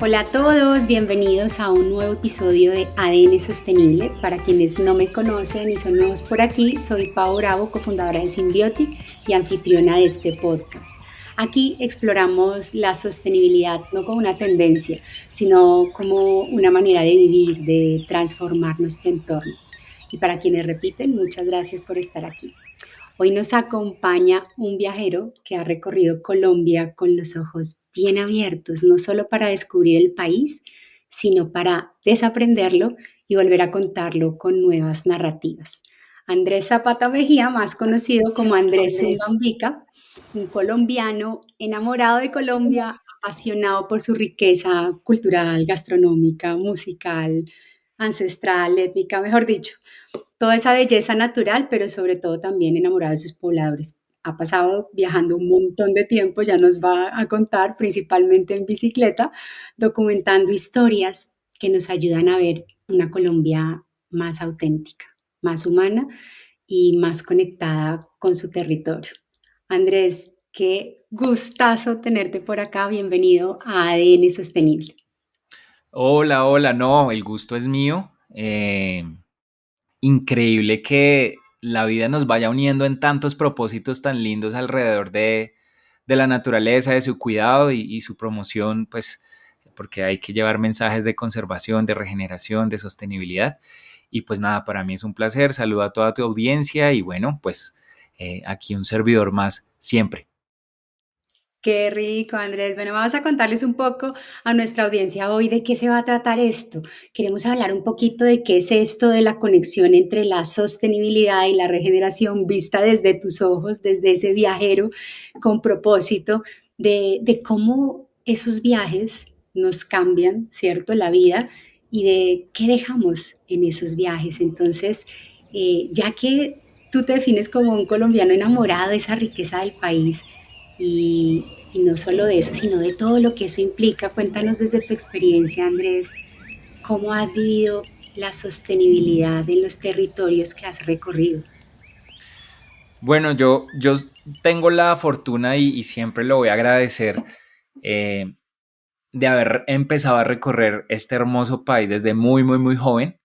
Hola a todos, bienvenidos a un nuevo episodio de ADN Sostenible. Para quienes no me conocen y son nuevos por aquí, soy Pau Bravo, cofundadora de Symbiotic y anfitriona de este podcast. Aquí exploramos la sostenibilidad no como una tendencia, sino como una manera de vivir, de transformar nuestro entorno. Y para quienes repiten, muchas gracias por estar aquí. Hoy nos acompaña un viajero que ha recorrido Colombia con los ojos bien abiertos, no solo para descubrir el país, sino para desaprenderlo y volver a contarlo con nuevas narrativas. Andrés Zapata Mejía, más conocido como Andrés Zumbambica, un colombiano enamorado de Colombia, apasionado por su riqueza cultural, gastronómica, musical, ancestral, étnica, mejor dicho toda esa belleza natural, pero sobre todo también enamorado de sus pobladores. Ha pasado viajando un montón de tiempo, ya nos va a contar, principalmente en bicicleta, documentando historias que nos ayudan a ver una Colombia más auténtica, más humana y más conectada con su territorio. Andrés, qué gustazo tenerte por acá. Bienvenido a ADN Sostenible. Hola, hola, no, el gusto es mío. Increíble que la vida nos vaya uniendo en tantos propósitos tan lindos alrededor de la naturaleza, de su cuidado y su promoción, pues porque hay que llevar mensajes de conservación, de regeneración, de sostenibilidad. Y pues nada, para mí es un placer. Saludo a toda tu audiencia y bueno, pues aquí un servidor más siempre. Qué rico, Andrés. Bueno, vamos a contarles un poco a nuestra audiencia hoy de qué se va a tratar esto. Queremos hablar un poquito de qué es esto de la conexión entre la sostenibilidad y la regeneración vista desde tus ojos, desde ese viajero con propósito de cómo esos viajes nos cambian, ¿cierto? La vida y de qué dejamos en esos viajes. Entonces, ya que tú te defines como un colombiano enamorado de esa riqueza del país, y no solo de eso, sino de todo lo que eso implica. Cuéntanos desde tu experiencia, Andrés, cómo has vivido la sostenibilidad en los territorios que has recorrido. Bueno, yo tengo la fortuna y siempre lo voy a agradecer eh, de haber empezado a recorrer este hermoso país desde muy, muy, muy joven.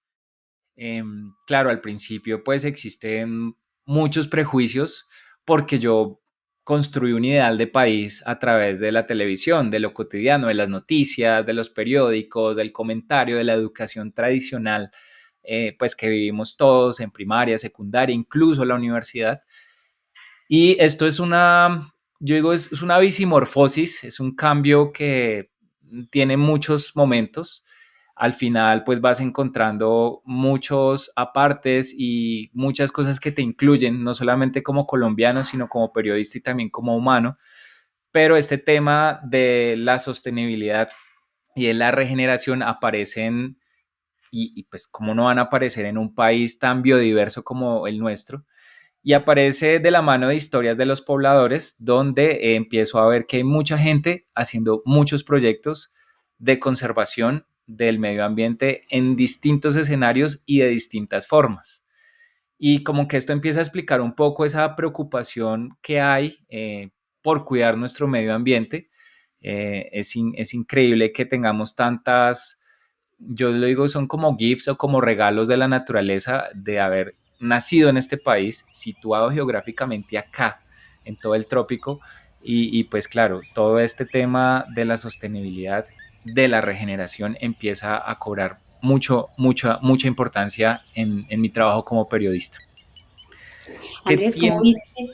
Claro, al principio pues existen muchos prejuicios porque yo construí un ideal de país a través de la televisión, de lo cotidiano, de las noticias, de los periódicos, del comentario, de la educación tradicional, pues que vivimos todos en primaria, secundaria, incluso la universidad. Y esto es yo digo, es una bisimorfosis, es un cambio que tiene muchos momentos. Al final, pues vas encontrando muchos apartes y muchas cosas que te incluyen, no solamente como colombiano, sino como periodista y también como humano. Pero este tema de la sostenibilidad y de la regeneración aparecen, y pues cómo no van a aparecer en un país tan biodiverso como el nuestro, y aparece de la mano de historias de los pobladores, donde empiezo a ver que hay mucha gente haciendo muchos proyectos de conservación del medio ambiente en distintos escenarios y de distintas formas. Y como que esto empieza a explicar un poco esa preocupación que hay por cuidar nuestro medio ambiente. Es increíble que tengamos tantas, yo lo digo, son como gifts o como regalos de la naturaleza de haber nacido en este país, situado geográficamente acá, en todo el trópico, y pues claro, todo este tema de la sostenibilidad, de la regeneración empieza a cobrar mucha importancia en mi trabajo como periodista. ¿Qué Andrés, ¿cómo tiempo? viste?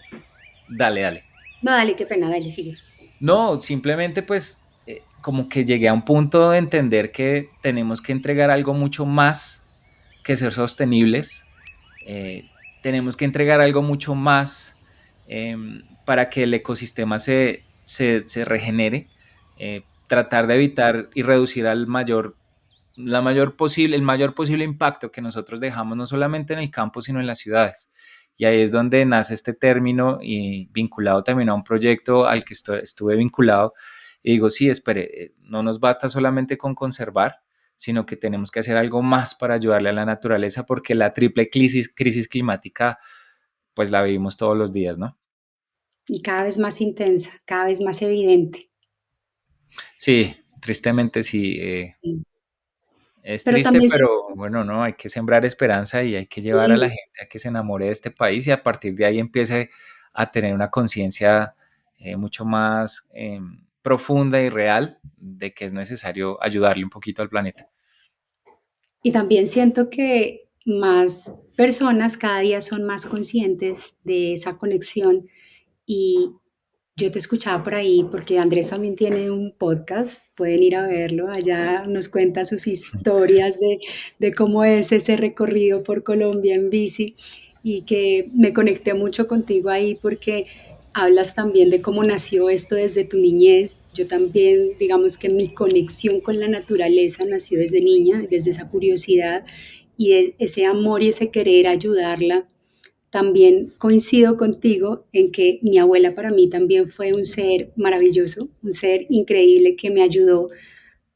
Dale, dale. No, dale, qué pena, dale, sigue. No, simplemente pues como que llegué a un punto de entender que tenemos que entregar algo mucho más que ser sostenibles. Tenemos que entregar algo mucho más para que el ecosistema se regenere. Tratar de evitar y reducir el mayor posible impacto que nosotros dejamos no solamente en el campo, sino en las ciudades. Y ahí es donde nace este término y vinculado también a un proyecto al que estuve vinculado. Y digo, sí, espere, no nos basta solamente con conservar, sino que tenemos que hacer algo más para ayudarle a la naturaleza porque la triple crisis climática, pues la vivimos todos los días, ¿no? Y cada vez más intensa, cada vez más evidente. Sí, tristemente sí. Sí. Es Pero triste, también pero siento, bueno, no, hay que sembrar esperanza y hay que llevar a la sí, gente a que se enamore de este país y a partir de ahí empiece a tener una conciencia mucho más profunda y real de que es necesario ayudarle un poquito al planeta. y también siento que más personas cada día son más conscientes de esa conexión. Y yo te escuchaba por ahí porque Andrés también tiene un podcast, pueden ir a verlo, allá nos cuenta sus historias de cómo es ese recorrido por Colombia en bici y que me conecté mucho contigo ahí porque hablas también de cómo nació esto desde tu niñez. Yo también, digamos que mi conexión con la naturaleza nació desde niña, desde esa curiosidad y ese amor y ese querer ayudarla. También coincido contigo en que mi abuela para mí también fue un ser maravilloso, un ser increíble que me ayudó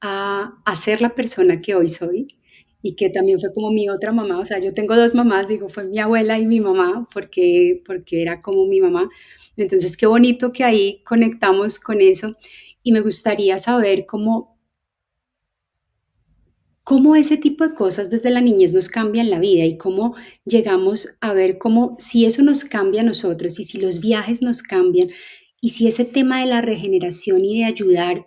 a ser la persona que hoy soy y que también fue como mi otra mamá. O sea, yo tengo dos mamás, digo, fue mi abuela y mi mamá porque era como mi mamá. Entonces, qué bonito que ahí conectamos con eso y me gustaría saber cómo ese tipo de cosas desde la niñez nos cambian la vida y cómo llegamos a ver cómo si eso nos cambia a nosotros y si los viajes nos cambian y si ese tema de la regeneración y de ayudar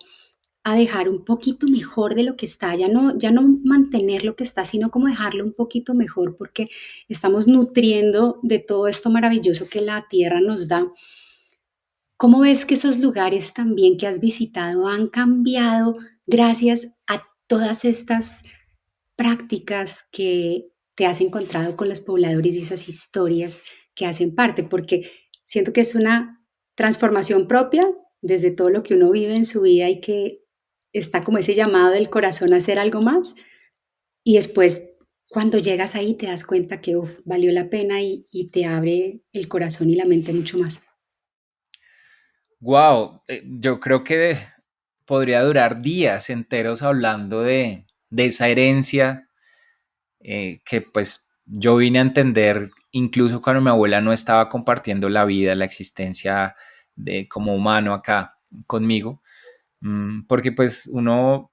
a dejar un poquito mejor de lo que está, ya no mantener lo que está, sino como dejarlo un poquito mejor porque estamos nutriendo de todo esto maravilloso que la tierra nos da. ¿Cómo ves que esos lugares también que has visitado han cambiado gracias a todas estas prácticas que te has encontrado con los pobladores y esas historias que hacen parte? Porque siento que es una transformación propia desde todo lo que uno vive en su vida y que está como ese llamado del corazón a hacer algo más. Y después, cuando llegas ahí, te das cuenta que uf, valió la pena y te abre el corazón y la mente mucho más. Wow, yo creo que podría durar días enteros hablando de esa herencia que pues yo vine a entender incluso cuando mi abuela no estaba compartiendo la vida, la existencia de como humano acá conmigo, porque pues uno,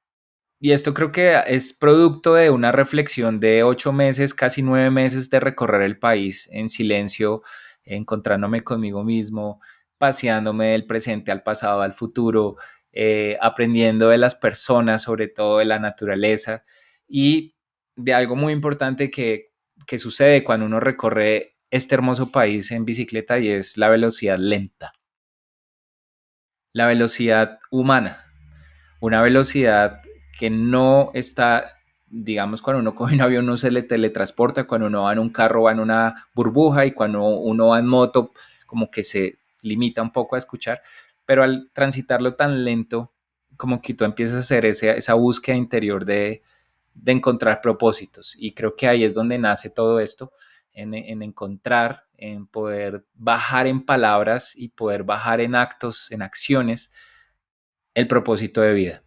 y esto creo que es producto de una reflexión de 8 meses, casi 9 meses de recorrer el país en silencio, encontrándome conmigo mismo, paseándome del presente al pasado, al futuro, aprendiendo de las personas, sobre todo de la naturaleza y de algo muy importante que sucede cuando uno recorre este hermoso país en bicicleta y es la velocidad lenta, la velocidad humana, una velocidad que no está, digamos, cuando uno coge un avión no se le teletransporta, cuando uno va en un carro va en una burbuja y cuando uno va en moto como que se limita un poco a escuchar, pero al transitarlo tan lento, como que tú empiezas a hacer esa búsqueda interior de encontrar propósitos y creo que ahí es donde nace todo esto, en encontrar, en poder bajar en palabras y poder bajar en actos, en acciones, el propósito de vida.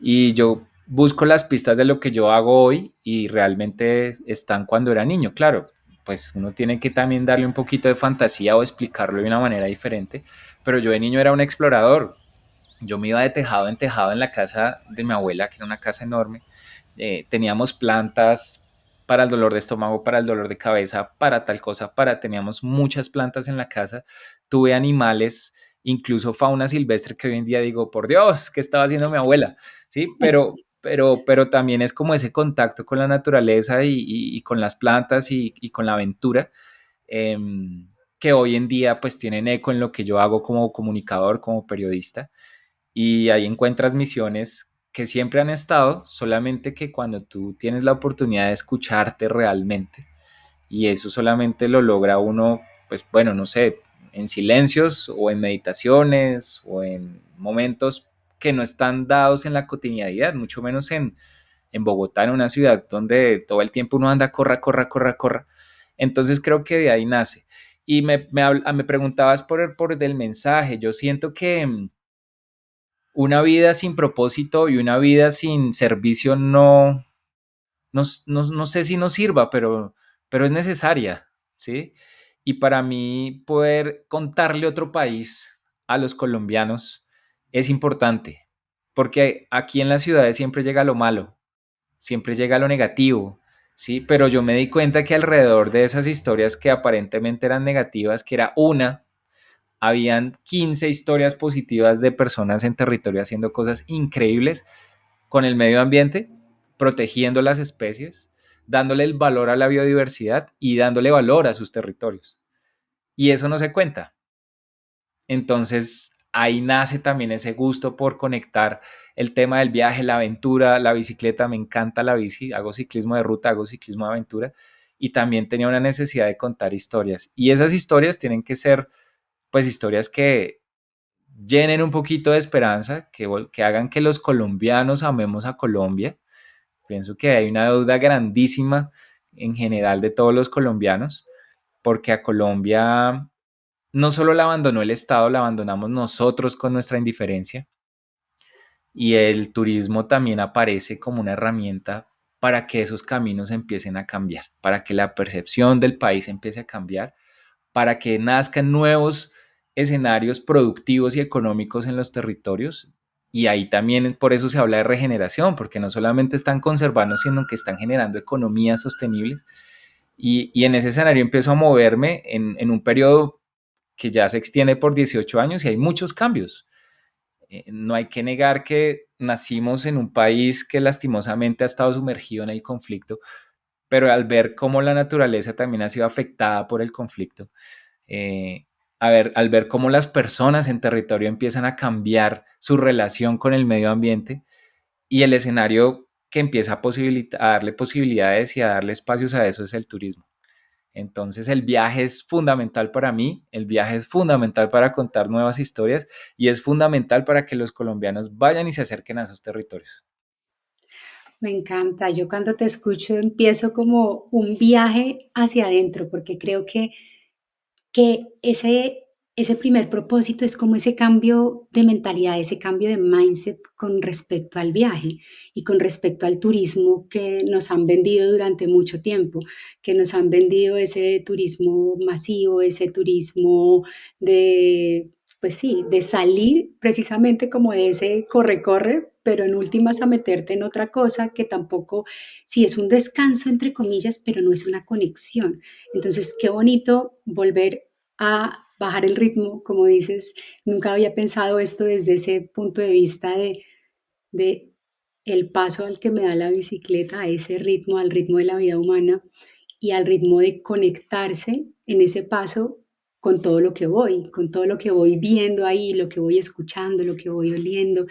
Y yo busco las pistas de lo que yo hago hoy y realmente están cuando era niño, claro, pues uno tiene que también darle un poquito de fantasía o explicarlo de una manera diferente, pero yo de niño era un explorador, yo me iba de tejado en tejado en la casa de mi abuela, que era una casa enorme, teníamos plantas para el dolor de estómago, para el dolor de cabeza, para tal cosa, teníamos muchas plantas en la casa, tuve animales, incluso fauna silvestre que hoy en día digo, por Dios, ¿qué estaba haciendo mi abuela? Sí, pero también es como ese contacto con la naturaleza y con las plantas y con la aventura, eh, que hoy en día pues tienen eco en lo que yo hago como comunicador, como periodista y ahí encuentras misiones que siempre han estado, solamente que cuando tú tienes la oportunidad de escucharte realmente, y eso solamente lo logra uno, pues bueno, no sé, en silencios o en meditaciones o en momentos que no están dados en la cotidianidad, mucho menos en Bogotá, en una ciudad donde todo el tiempo uno anda, corra, corra, corra, corra. Entonces creo que de ahí nace. Y me preguntabas por el mensaje, yo siento que una vida sin propósito y una vida sin servicio no sé si nos sirva, pero es necesaria, ¿sí? Y para mí poder contarle otro país a los colombianos es importante. porque aquí en las ciudades siempre llega lo malo, siempre llega lo negativo, ¿sí? Pero yo me di cuenta que alrededor de esas historias que aparentemente eran negativas, que era una, habían 15 historias positivas de personas en territorio haciendo cosas increíbles con el medio ambiente, protegiendo las especies, dándole el valor a la biodiversidad y dándole valor a sus territorios. Y eso no se cuenta. Entonces ahí nace también ese gusto por conectar el tema del viaje, la aventura, la bicicleta. Me encanta la bici, hago ciclismo de ruta, hago ciclismo de aventura y también tenía una necesidad de contar historias. Y esas historias tienen que ser pues historias que llenen un poquito de esperanza, que hagan que los colombianos amemos a Colombia. Pienso que hay una deuda grandísima en general de todos los colombianos, porque a Colombia no solo la abandonó el Estado, la abandonamos nosotros con nuestra indiferencia, y el turismo también aparece como una herramienta para que esos caminos empiecen a cambiar, para que la percepción del país empiece a cambiar, para que nazcan nuevos escenarios productivos y económicos en los territorios. Y ahí también por eso se habla de regeneración, porque no solamente están conservando, sino que están generando economías sostenibles. Y en ese escenario empiezo a moverme en un periodo que ya se extiende por 18 años y hay muchos cambios. No hay que negar que nacimos en un país que lastimosamente ha estado sumergido en el conflicto, pero al ver cómo la naturaleza también ha sido afectada por el conflicto, eh, al ver cómo las personas en territorio empiezan a cambiar su relación con el medio ambiente y el escenario que empieza a darle posibilidades y a darle espacios a eso es el turismo. Entonces el viaje es fundamental para mí, el viaje es fundamental para contar nuevas historias y es fundamental para que los colombianos vayan y se acerquen a esos territorios. Me encanta. Yo cuando te escucho empiezo como un viaje hacia adentro, porque creo que ese primer propósito es como ese cambio de mentalidad, ese cambio de mindset con respecto al viaje y con respecto al turismo que nos han vendido durante mucho tiempo, que nos han vendido ese turismo masivo, ese turismo de, pues sí, de salir precisamente como de ese corre-corre, pero en últimas a meterte en otra cosa que tampoco, sí es un descanso entre comillas, pero no es una conexión. Entonces, qué bonito volver a bajar el ritmo, como dices, nunca había pensado esto desde ese punto de vista de el paso al que me da la bicicleta, a ese ritmo, al ritmo de la vida humana y al ritmo de conectarse en ese paso con todo lo que voy, con todo lo que voy viendo ahí, lo que voy escuchando, lo que voy oliendo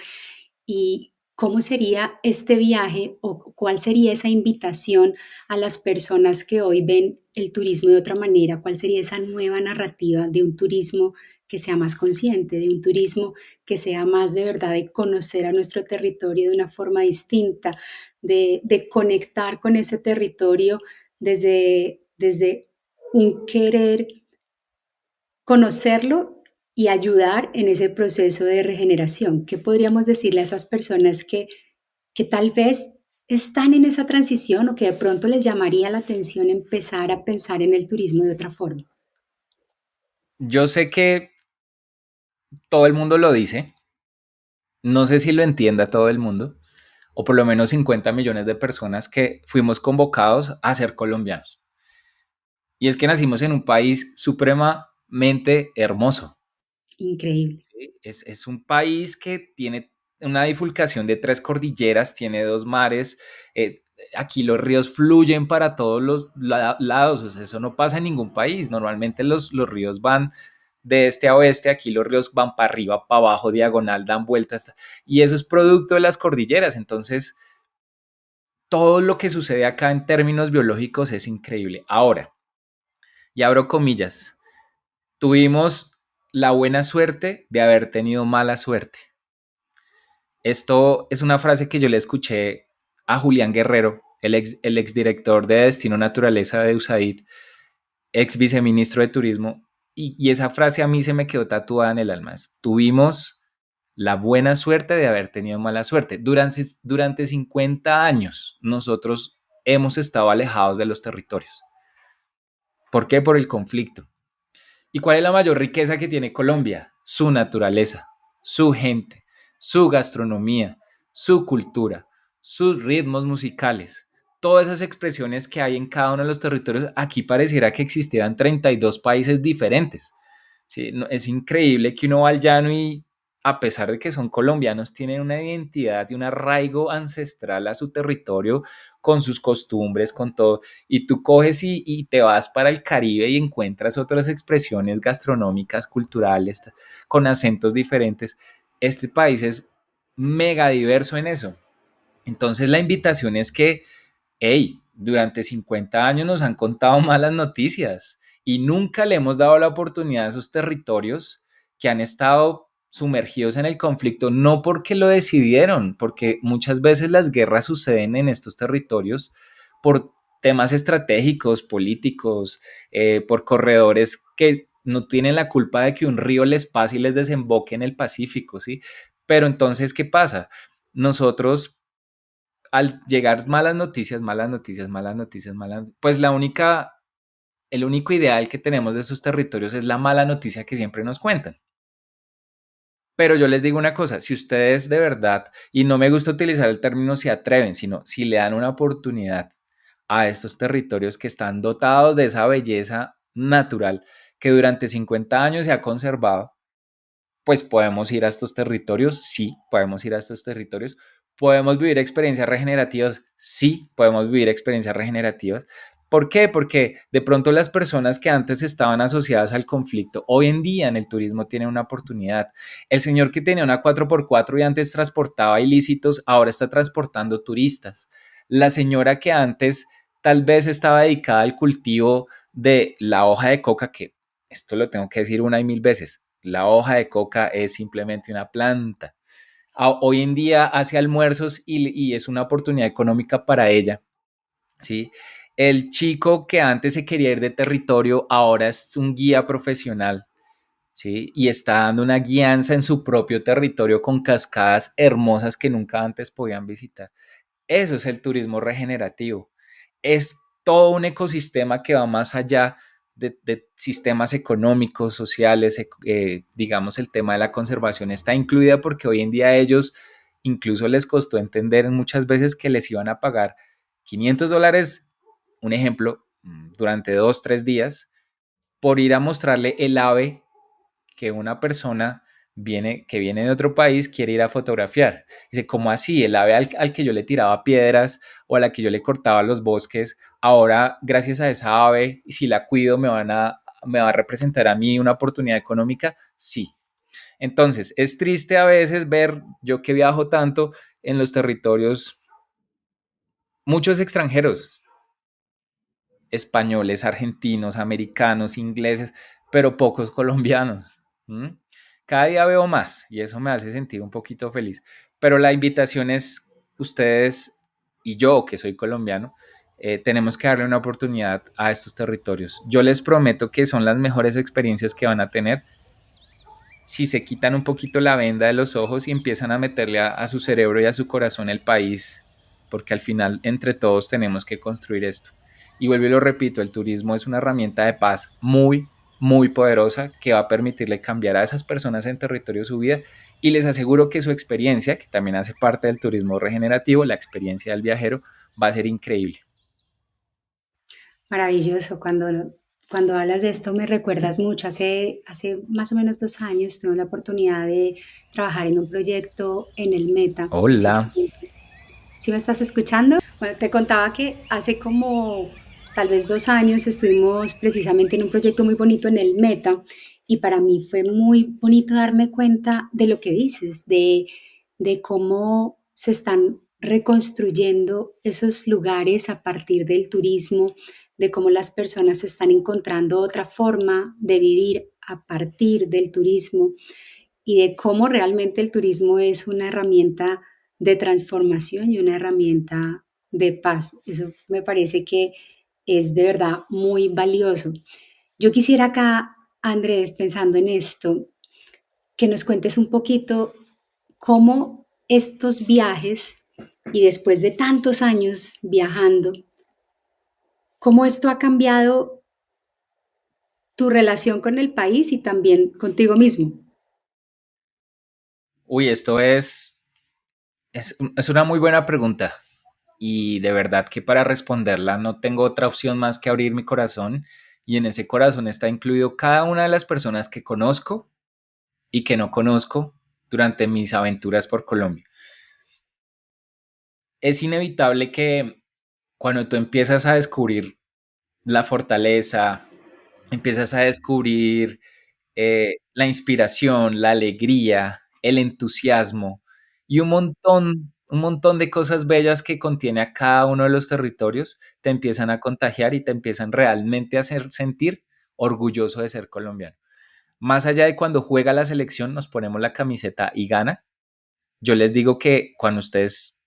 y cómo sería este viaje o cuál sería esa invitación a las personas que hoy ven el turismo de otra manera, cuál sería esa nueva narrativa de un turismo que sea más consciente, de un turismo que sea más de verdad de conocer a nuestro territorio de una forma distinta, de conectar con ese territorio desde un querer conocerlo y ayudar en ese proceso de regeneración. ¿Qué podríamos decirle a esas personas que tal vez están en esa transición o que de pronto les llamaría la atención empezar a pensar en el turismo de otra forma? Yo sé que todo el mundo lo dice, no sé si lo entienda todo el mundo, o por lo menos 50 millones de personas que fuimos convocados a ser colombianos. Y es que nacimos en un país supremamente hermoso. Increíble. ¿Sí? Es un país que tiene una bifurcación de tres cordilleras, tiene dos mares, aquí los ríos fluyen para todos los lados, o sea, eso no pasa en ningún país, normalmente los ríos van de este a oeste, aquí los ríos van para arriba, para abajo, diagonal, dan vueltas, y eso es producto de las cordilleras, entonces todo lo que sucede acá en términos biológicos es increíble. Ahora, y abro comillas, tuvimos la buena suerte de haber tenido mala suerte. Esto es una frase que yo le escuché a Julián Guerrero, el ex director de Destino Naturaleza de USAID, ex viceministro de Turismo, y esa frase a mí se me quedó tatuada en el alma. Tuvimos la buena suerte de haber tenido mala suerte. Durante 50 años nosotros hemos estado alejados de los territorios. ¿Por qué? Por el conflicto. ¿Y cuál es la mayor riqueza que tiene Colombia? Su naturaleza, su gente, su gastronomía, su cultura, sus ritmos musicales, todas esas expresiones que hay en cada uno de los territorios. Aquí pareciera que existieran 32 países diferentes. Sí, es increíble que uno va al llano y, a pesar de que son colombianos, tienen una identidad y un arraigo ancestral a su territorio, con sus costumbres, con todo. Y tú coges y te vas para el Caribe y encuentras otras expresiones gastronómicas, culturales, con acentos diferentes. Este país es mega diverso en eso. Entonces la invitación es que, hey, durante 50 años nos han contado malas noticias y nunca le hemos dado la oportunidad a esos territorios que han estado sumergidos en el conflicto, no porque lo decidieron, porque muchas veces las guerras suceden en estos territorios por temas estratégicos, políticos, por corredores que no tienen la culpa de que un río les pase y les desemboque en el Pacífico, ¿sí? Pero entonces, ¿qué pasa? Nosotros, al llegar malas noticias, malas noticias, malas noticias, malas, pues el único ideal que tenemos de esos territorios es la mala noticia que siempre nos cuentan. Pero yo les digo una cosa, si ustedes de verdad, y no me gusta utilizar el término se atreven, sino si le dan una oportunidad a estos territorios que están dotados de esa belleza natural que durante 50 años se ha conservado, pues podemos ir a estos territorios, sí, podemos ir a estos territorios, podemos vivir experiencias regenerativas, sí, podemos vivir experiencias regenerativas. ¿Por qué? Porque de pronto las personas que antes estaban asociadas al conflicto, hoy en día en el turismo tienen una oportunidad. El señor que tenía una 4x4 y antes transportaba ilícitos, ahora está transportando turistas. La señora que antes tal vez estaba dedicada al cultivo de la hoja de coca, que esto lo tengo que decir una y mil veces, la hoja de coca es simplemente una planta. Hoy en día hace almuerzos y es una oportunidad económica para ella, ¿sí? El chico que antes se quería ir de territorio ahora es un guía profesional, ¿sí? Y está dando una guianza en su propio territorio con cascadas hermosas que nunca antes podían visitar. Eso es el turismo regenerativo. Es todo un ecosistema que va más allá de sistemas económicos, sociales, digamos, el tema de la conservación está incluida porque hoy en día a ellos incluso les costó entender muchas veces que les iban a pagar $500, un ejemplo, durante 2, 3 días, por ir a mostrarle el ave que una persona que viene de otro país quiere ir a fotografiar. Dice, ¿cómo así? El ave al que yo le tiraba piedras o a la que yo le cortaba los bosques, ahora gracias a esa ave, si la cuido, me va a representar a mí una oportunidad económica. Sí. Entonces, es triste a veces ver, yo que viajo tanto en los territorios, muchos extranjeros, españoles, argentinos, americanos, ingleses, pero pocos colombianos. ¿Mm? Cada día veo más y eso me hace sentir un poquito feliz. Pero la invitación es ustedes y yo, que soy colombiano, tenemos que darle una oportunidad a estos territorios. Yo les prometo que son las mejores experiencias que van a tener si se quitan un poquito la venda de los ojos y empiezan a meterle a su cerebro y a su corazón el país, porque al final entre todos tenemos que construir esto. Y vuelvo y lo repito, el turismo es una herramienta de paz muy, muy poderosa que va a permitirle cambiar a esas personas en territorio su vida y les aseguro que su experiencia, que también hace parte del turismo regenerativo, la experiencia del viajero, va a ser increíble. Maravilloso. Cuando hablas de esto me recuerdas mucho. Hace más o menos 2 años tuve la oportunidad de trabajar en un proyecto en el Meta, Hola. precisamente. ¿Sí me estás escuchando? Bueno, te contaba que hace como tal vez 2 años estuvimos precisamente en un proyecto muy bonito en el Meta y para mí fue muy bonito darme cuenta de lo que dices, de cómo se están reconstruyendo esos lugares a partir del turismo, de cómo las personas están encontrando otra forma de vivir a partir del turismo y de cómo realmente el turismo es una herramienta de transformación y una herramienta de paz. Eso me parece que es de verdad muy valioso. Yo quisiera acá, Andrés, pensando en esto, que nos cuentes un poquito cómo estos viajes y después de tantos años viajando, cómo esto ha cambiado tu relación con el país y también contigo mismo. Uy, es una muy buena pregunta y de verdad que para responderla no tengo otra opción más que abrir mi corazón y en ese corazón está incluido cada una de las personas que conozco y que no conozco durante mis aventuras por Colombia. Es inevitable que cuando tú empiezas a descubrir la fortaleza, empiezas a descubrir la inspiración, la alegría, el entusiasmo y un montón de cosas bellas que contiene a cada uno de los territorios, te empiezan a contagiar y te empiezan realmente a hacer sentir orgulloso de ser colombiano. Más allá de cuando juega la selección, nos ponemos la camiseta y gana. Yo les digo que cuando ustedes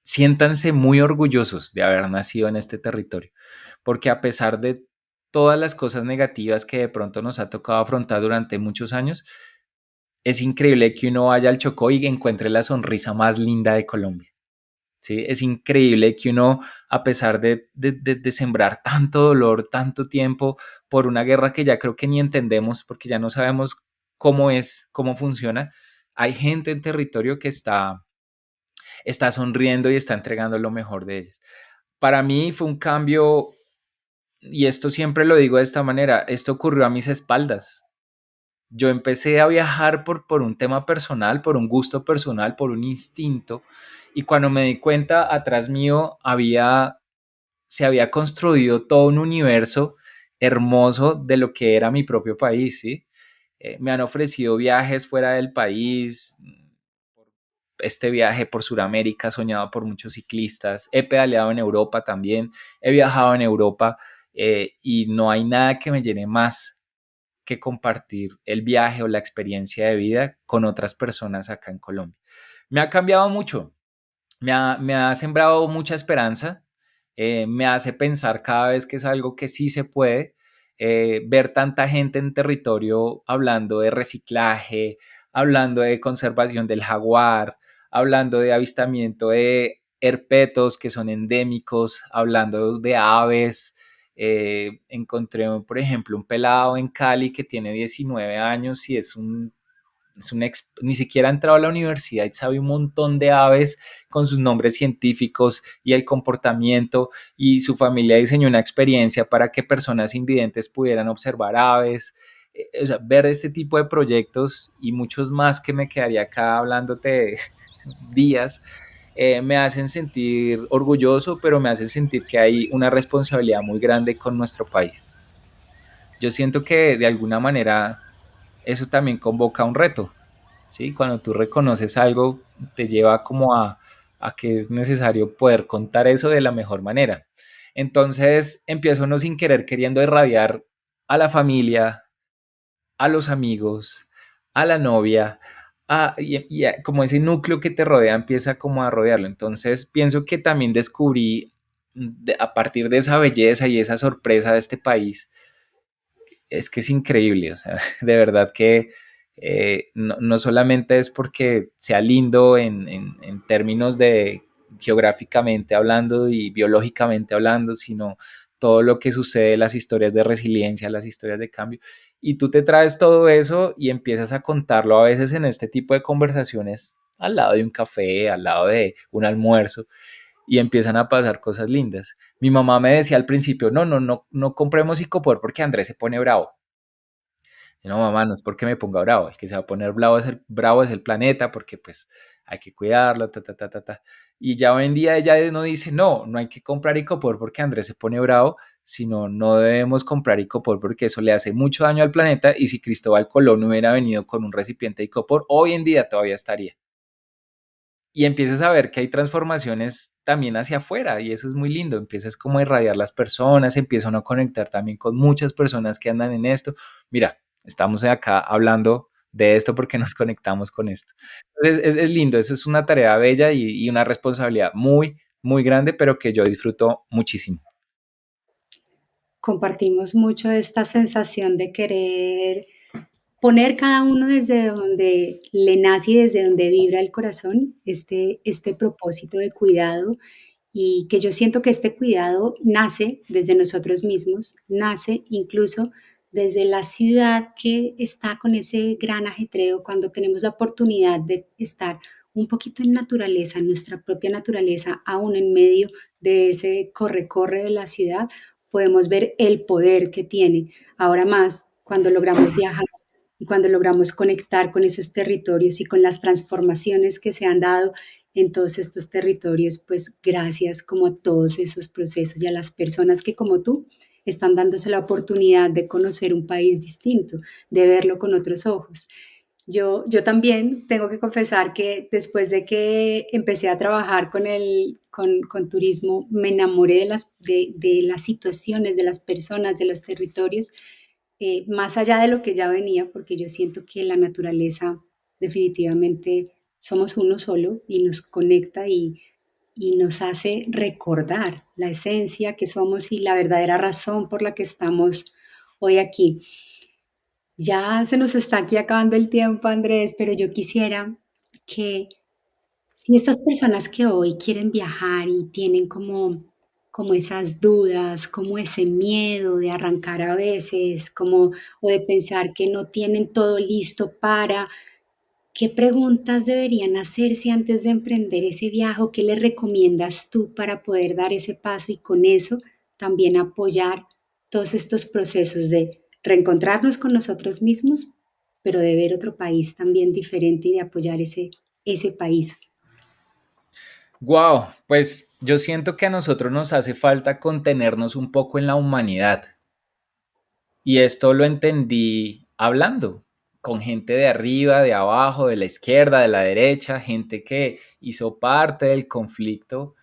siéntanse muy orgullosos de haber nacido en este territorio, porque a pesar de todas las cosas negativas que de pronto nos ha tocado afrontar durante muchos años, es increíble que uno vaya al Chocó y encuentre la sonrisa más linda de Colombia. ¿Sí? Es increíble que uno, a pesar de sembrar tanto dolor, tanto tiempo por una guerra que ya creo que ni entendemos porque ya no sabemos cómo es, cómo funciona, hay gente en territorio que está sonriendo y está entregando lo mejor de ellos. Para mí fue un cambio, y esto siempre lo digo de esta manera, esto ocurrió a mis espaldas. Yo empecé a viajar por un tema personal, por un gusto personal, por un instinto, y cuando me di cuenta, atrás mío se había construido todo un universo hermoso de lo que era mi propio país, ¿sí? Me han ofrecido viajes fuera del país, este viaje por Sudamérica soñado por muchos ciclistas, he pedaleado en Europa también, he viajado en Europa y no hay nada que me llene más que compartir el viaje o la experiencia de vida con otras personas acá en Colombia. Me ha cambiado mucho, me ha sembrado mucha esperanza, me hace pensar cada vez que es algo que sí se puede, ver tanta gente en territorio hablando de reciclaje, hablando de conservación del jaguar, hablando de avistamiento de herpetos que son endémicos, hablando de aves. Encontré, por ejemplo, un pelado en Cali que tiene 19 años y ni siquiera ha entrado a la universidad y sabe un montón de aves con sus nombres científicos y el comportamiento, y su familia diseñó una experiencia para que personas invidentes pudieran observar aves. O sea, ver este tipo de proyectos y muchos más que me quedaría acá hablándote días, me hacen sentir orgulloso, pero me hacen sentir que hay una responsabilidad muy grande con nuestro país. Yo siento que de alguna manera eso también convoca un reto, ¿sí? Cuando tú reconoces algo, te lleva como a que es necesario poder contar eso de la mejor manera. Entonces empiezo no sin querer queriendo irradiar a la familia, a los amigos, a la novia, como ese núcleo que te rodea empieza como a rodearlo. Entonces pienso que también descubrí a partir de esa belleza y esa sorpresa de este país, es que es increíble, o sea, de verdad que no solamente es porque sea lindo en términos de geográficamente hablando y biológicamente hablando, sino todo lo que sucede, las historias de resiliencia, las historias de cambio. Y tú te traes todo eso y empiezas a contarlo a veces en este tipo de conversaciones al lado de un café, al lado de un almuerzo, y empiezan a pasar cosas lindas. Mi mamá me decía al principio, no compremos icopor porque Andrés se pone bravo. Y no, mamá, no es porque me ponga bravo, el que se va a poner bravo es el planeta, porque pues hay que cuidarlo, ta, ta, ta, ta, ta. Y ya hoy en día ella no dice, no hay que comprar icopor porque Andrés se pone bravo, sino no debemos comprar icopor porque eso le hace mucho daño al planeta, y si Cristóbal Colón hubiera venido con un recipiente de icopor, hoy en día todavía estaría. Y empiezas a ver que hay transformaciones también hacia afuera y eso es muy lindo, empiezas como a irradiar las personas, empiezan a conectar también con muchas personas que andan en esto. Mira, estamos acá hablando de esto porque nos conectamos con esto. Entonces es lindo, eso es una tarea bella y una responsabilidad muy, muy grande, pero que yo disfruto muchísimo. Compartimos mucho esta sensación de querer poner cada uno desde donde le nace y desde donde vibra el corazón, este propósito de cuidado, y que yo siento que este cuidado nace desde nosotros mismos, nace incluso desde la ciudad que está con ese gran ajetreo, cuando tenemos la oportunidad de estar un poquito en naturaleza, en nuestra propia naturaleza, aún en medio de ese corre-corre de la ciudad, podemos ver el poder que tiene. Ahora más, cuando logramos viajar y cuando logramos conectar con esos territorios y con las transformaciones que se han dado en todos estos territorios, pues gracias como a todos esos procesos y a las personas que como tú están dándose la oportunidad de conocer un país distinto, de verlo con otros ojos. Yo también tengo que confesar que después de que empecé a trabajar con turismo, me enamoré de las situaciones, de las personas, de los territorios, más allá de lo que ya venía, porque yo siento que la naturaleza definitivamente somos uno solo y nos conecta y nos hace recordar la esencia que somos y la verdadera razón por la que estamos hoy aquí. Ya se nos está aquí acabando el tiempo, Andrés, pero yo quisiera que si estas personas que hoy quieren viajar y tienen como esas dudas, como ese miedo de arrancar a veces, como o de pensar que no tienen todo listo para, ¿qué preguntas deberían hacerse antes de emprender ese viaje? ¿O qué le recomiendas tú para poder dar ese paso y con eso también apoyar todos estos procesos de reencontrarnos con nosotros mismos, pero de ver otro país también diferente y de apoyar ese país? Wow, pues yo siento que a nosotros nos hace falta contenernos un poco en la humanidad. Y esto lo entendí hablando con gente de arriba, de abajo, de la izquierda, de la derecha, gente que hizo parte del conflicto,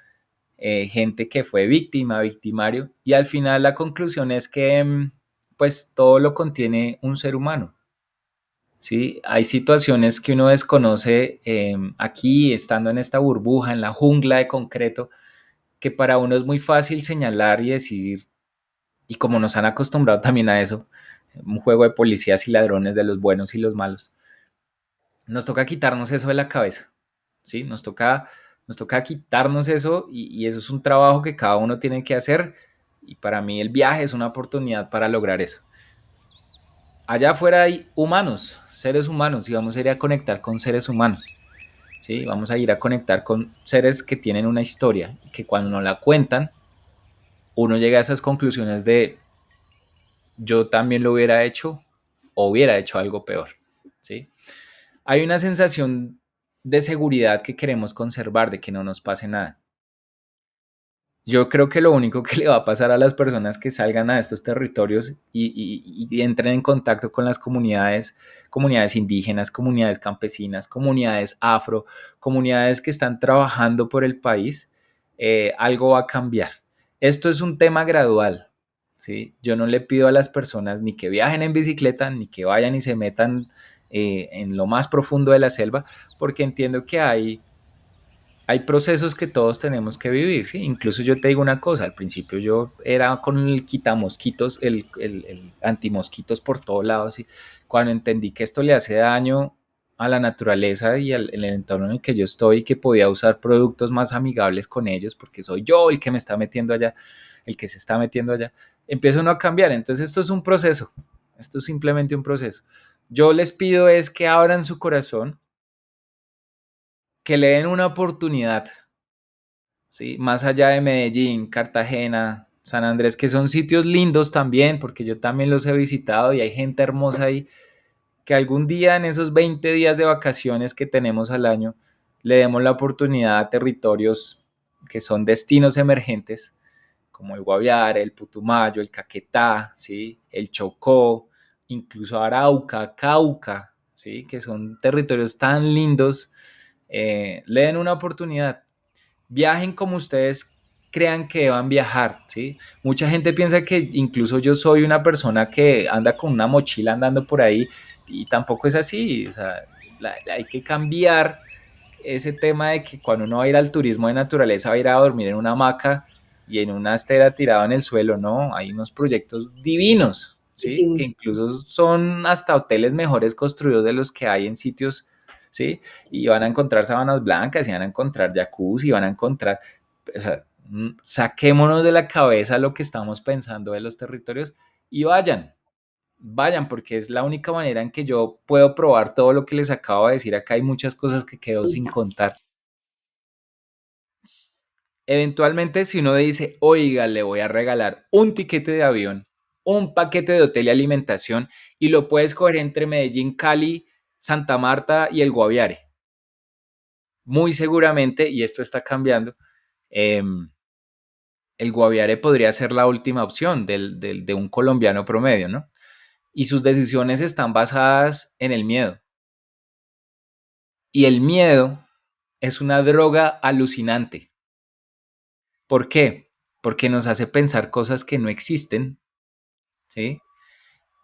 gente que fue víctima, victimario. Y al final la conclusión es que pues todo lo contiene un ser humano. ¿Sí? Hay situaciones que uno desconoce aquí, estando en esta burbuja, en la jungla de concreto, que para uno es muy fácil señalar y decir, y como nos han acostumbrado también a eso, un juego de policías y ladrones, de los buenos y los malos, nos toca quitarnos eso de la cabeza, ¿sí? Nos toca quitarnos eso y eso es un trabajo que cada uno tiene que hacer y para mí el viaje es una oportunidad para lograr eso. Allá afuera hay humanos, seres humanos y vamos a ir a conectar con seres humanos. ¿Sí? Vamos a ir a conectar con seres que tienen una historia y que cuando nos la cuentan, uno llega a esas conclusiones de yo también lo hubiera hecho o hubiera hecho algo peor. ¿Sí? Hay una sensación de seguridad que queremos conservar, de que no nos pase nada. Yo creo que lo único que le va a pasar a las personas que salgan a estos territorios y entren en contacto con las comunidades, comunidades indígenas, comunidades campesinas, comunidades afro, comunidades que están trabajando por el país, algo va a cambiar. Esto es un tema gradual, ¿sí? Yo no le pido a las personas ni que viajen en bicicleta, ni que vayan y se metan en lo más profundo de la selva, porque entiendo que hay procesos que todos tenemos que vivir, ¿sí? Incluso yo te digo una cosa, al principio yo era con el quitamosquitos, el antimosquitos por todos lados, ¿sí? Cuando entendí que esto le hace daño a la naturaleza y al el entorno en el que yo estoy, que podía usar productos más amigables con ellos, porque soy yo el que me está metiendo allá, el que se está metiendo allá, empieza uno a cambiar. Entonces esto es un proceso, esto es simplemente un proceso. Yo les pido es que abran su corazón, que le den una oportunidad, ¿sí? Más allá de Medellín, Cartagena, San Andrés, que son sitios lindos también, porque yo también los he visitado y hay gente hermosa ahí, que algún día en esos 20 días de vacaciones que tenemos al año, le demos la oportunidad a territorios que son destinos emergentes, como el Guaviare, el Putumayo, el Caquetá, ¿sí? El Chocó, incluso Arauca, Cauca, ¿sí? Que son territorios tan lindos, le den una oportunidad. Viajen como ustedes crean que van a viajar, ¿sí? Mucha gente piensa que incluso yo soy una persona que anda con una mochila andando por ahí y tampoco es así, o sea, hay que cambiar ese tema de que cuando uno va a ir al turismo de naturaleza va a ir a dormir en una hamaca y en una estera tirado en el suelo, no, hay unos proyectos divinos, ¿sí? Que Hicimos. incluso son hasta hoteles mejores construidos de los que hay en sitios, ¿sí? Y van a encontrar sábanas blancas, y van a encontrar jacuzzi, y van a encontrar, o sea, saquémonos de la cabeza lo que estamos pensando de los territorios y vayan, vayan, porque es la única manera en que yo puedo probar todo lo que les acabo de decir. Acá hay muchas cosas que quedo sin Estamos. contar. Eventualmente, si uno dice, oiga, le voy a regalar un tiquete de avión, un paquete de hotel y alimentación, y lo puedes coger entre Medellín, Cali, Santa Marta y el Guaviare. Muy seguramente, y esto está cambiando, el Guaviare podría ser la última opción de un colombiano promedio, ¿no? Y sus decisiones están basadas en el miedo. Y el miedo es una droga alucinante. ¿Por qué? Porque nos hace pensar cosas que no existen, ¿sí?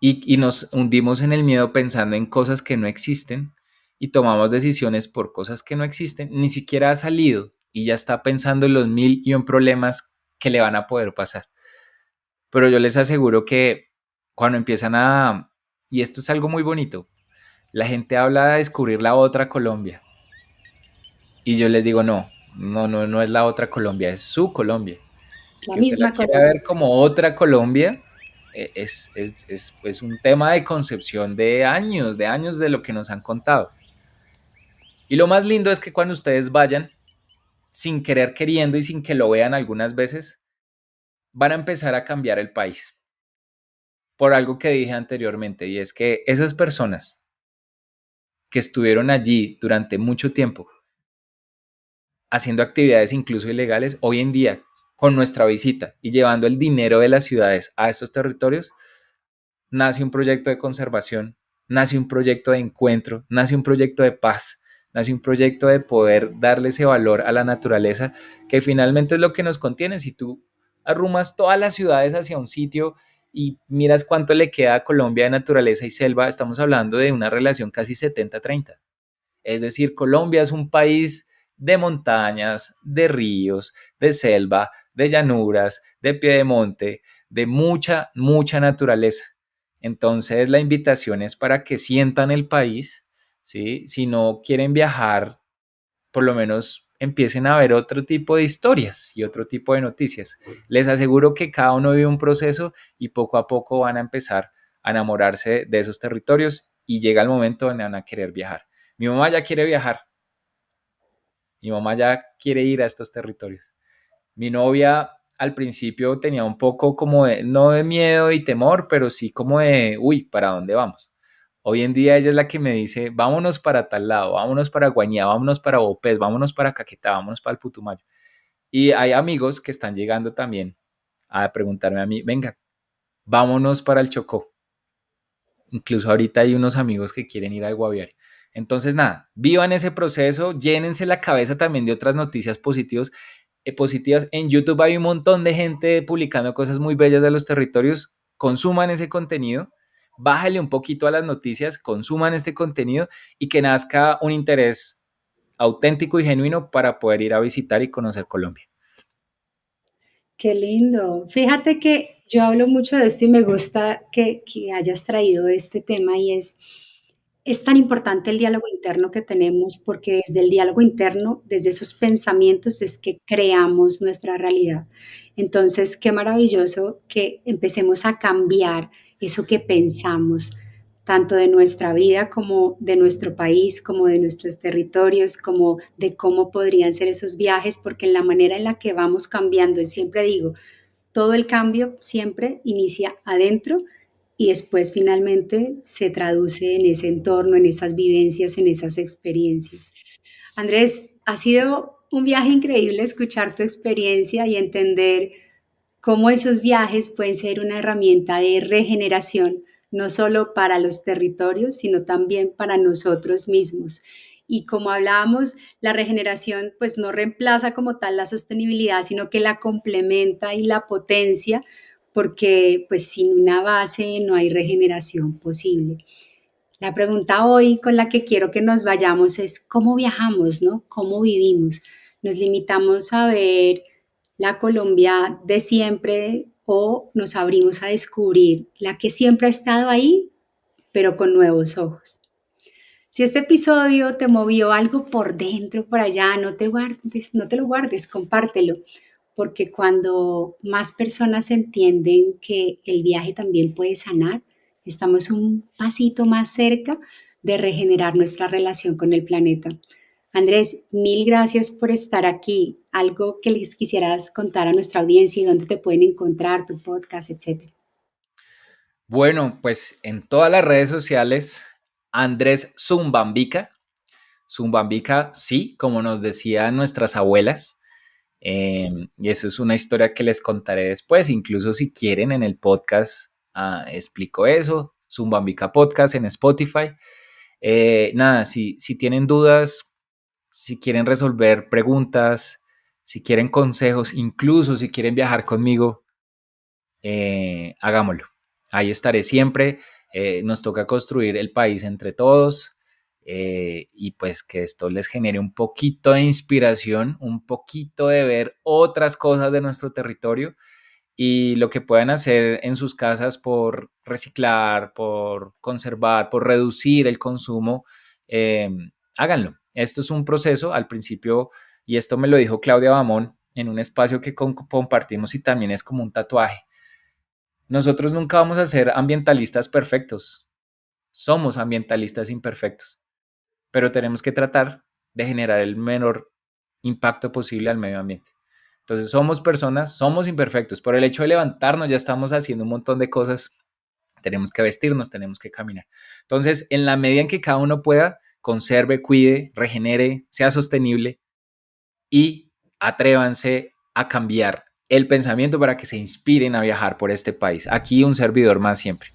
Y nos hundimos en el miedo pensando en cosas que no existen y tomamos decisiones por cosas que no existen. Ni siquiera ha salido y ya está pensando en los mil y un problemas que le van a poder pasar. Pero yo les aseguro que cuando empiezan a, y esto es algo muy bonito, la gente habla de descubrir la otra Colombia. Y yo les digo, no, no es la otra Colombia, es su Colombia. La Que usted la misma quiera Colombia. ver como otra Colombia, es un tema de concepción de años de lo que nos han contado. Y lo más lindo es que cuando ustedes vayan, sin querer queriendo y sin que lo vean algunas veces, van a empezar a cambiar el país. Por algo que dije anteriormente, y es que esas personas que estuvieron allí durante mucho tiempo, haciendo actividades incluso ilegales, hoy en día, con nuestra visita y llevando el dinero de las ciudades a estos territorios, nace un proyecto de conservación, nace un proyecto de encuentro, nace un proyecto de paz, nace un proyecto de poder darle ese valor a la naturaleza, que finalmente es lo que nos contiene. Si tú arrumas todas las ciudades hacia un sitio y miras cuánto le queda a Colombia de naturaleza y selva, estamos hablando de una relación casi 70-30. Es decir, Colombia es un país de montañas, de ríos, de selva, de llanuras, de piedemonte, de mucha naturaleza. Entonces la invitación es para que sientan el país, ¿sí? Si no quieren viajar, por lo menos empiecen a ver otro tipo de historias y otro tipo de noticias. Les aseguro que cada uno vive un proceso y poco a poco van a empezar a enamorarse de esos territorios y llega el momento donde van a querer viajar. Mi mamá ya quiere viajar, mi mamá ya quiere ir a estos territorios. Mi novia al principio tenía un poco como de, no de miedo y temor, pero sí como de, uy, ¿para dónde vamos? Hoy en día ella es la que me dice, vámonos para tal lado, vámonos para Guañá, vámonos para Bopés, vámonos para Caquetá, vámonos para el Putumayo. Y hay amigos que están llegando también a preguntarme a mí, venga, vámonos para el Chocó. Incluso ahorita hay unos amigos que quieren ir al Guaviare. Entonces, nada, vivan ese proceso, llénense la cabeza también de otras noticias positivas. En YouTube hay un montón de gente publicando cosas muy bellas de los territorios. Consuman ese contenido, bájale un poquito a las noticias, consuman este contenido y que nazca un interés auténtico y genuino para poder ir a visitar y conocer Colombia. Qué lindo. Fíjate que yo hablo mucho de esto y me gusta que hayas traído este tema y es tan importante el diálogo interno que tenemos porque desde el diálogo interno, desde esos pensamientos es que creamos nuestra realidad. Entonces, qué maravilloso que empecemos a cambiar eso que pensamos, tanto de nuestra vida como de nuestro país, como de nuestros territorios, como de cómo podrían ser esos viajes, porque en la manera en la que vamos cambiando, y siempre digo, todo el cambio siempre inicia adentro y después finalmente se traduce en ese entorno, en esas vivencias, en esas experiencias. Andrés, ha sido un viaje increíble escuchar tu experiencia y entender cómo esos viajes pueden ser una herramienta de regeneración, no solo para los territorios, sino también para nosotros mismos. Y como hablábamos, la regeneración pues no reemplaza como tal la sostenibilidad, sino que la complementa y la potencia, porque pues sin una base no hay regeneración posible. La pregunta hoy con la que quiero que nos vayamos es cómo viajamos, ¿no? ¿Cómo vivimos? ¿Nos limitamos a ver la Colombia de siempre o nos abrimos a descubrir la que siempre ha estado ahí, pero con nuevos ojos? Si este episodio te movió algo por dentro, por allá, no te guardes, no te lo guardes, compártelo, porque cuando más personas entienden que el viaje también puede sanar, estamos un pasito más cerca de regenerar nuestra relación con el planeta. Andrés, mil gracias por estar aquí. Algo que les quisieras contar a nuestra audiencia y dónde te pueden encontrar, tu podcast, etcétera. Bueno, pues en todas las redes sociales, Andrés Zumbambica. Zumbambica, sí, como nos decían nuestras abuelas. Y eso es una historia que les contaré después. Incluso si quieren, en el podcast explico eso. Zumbambica Podcast en Spotify. Nada, si tienen dudas, si quieren resolver preguntas, si quieren consejos, incluso si quieren viajar conmigo, hagámoslo. Ahí estaré siempre. Nos toca construir el país entre todos. Y pues que esto les genere un poquito de inspiración, un poquito de ver otras cosas de nuestro territorio y lo que puedan hacer en sus casas por reciclar, por conservar, por reducir el consumo, eh, háganlo. Esto es un proceso al principio, y esto me lo dijo Claudia Bamón en un espacio que compartimos y también es como un tatuaje. Nosotros nunca vamos a ser ambientalistas perfectos, somos ambientalistas imperfectos, pero tenemos que tratar de generar el menor impacto posible al medio ambiente. Entonces somos personas, somos imperfectos. Por el hecho de levantarnos ya estamos haciendo un montón de cosas. Tenemos que vestirnos, tenemos que caminar. Entonces, en la medida en que cada uno pueda, conserve, cuide, regenere, sea sostenible y atrévanse a cambiar el pensamiento para que se inspiren a viajar por este país. Aquí un servidor más siempre.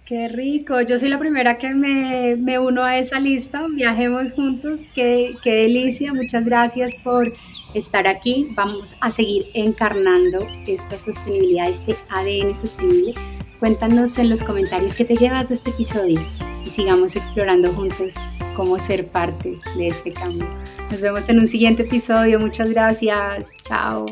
Qué rico, yo soy la primera que me uno a esa lista, viajemos juntos, qué delicia, muchas gracias por estar aquí, vamos a seguir encarnando esta sostenibilidad, este ADN sostenible. Cuéntanos en los comentarios qué te llevas de este episodio y sigamos explorando juntos cómo ser parte de este cambio. Nos vemos en un siguiente episodio, muchas gracias, chao.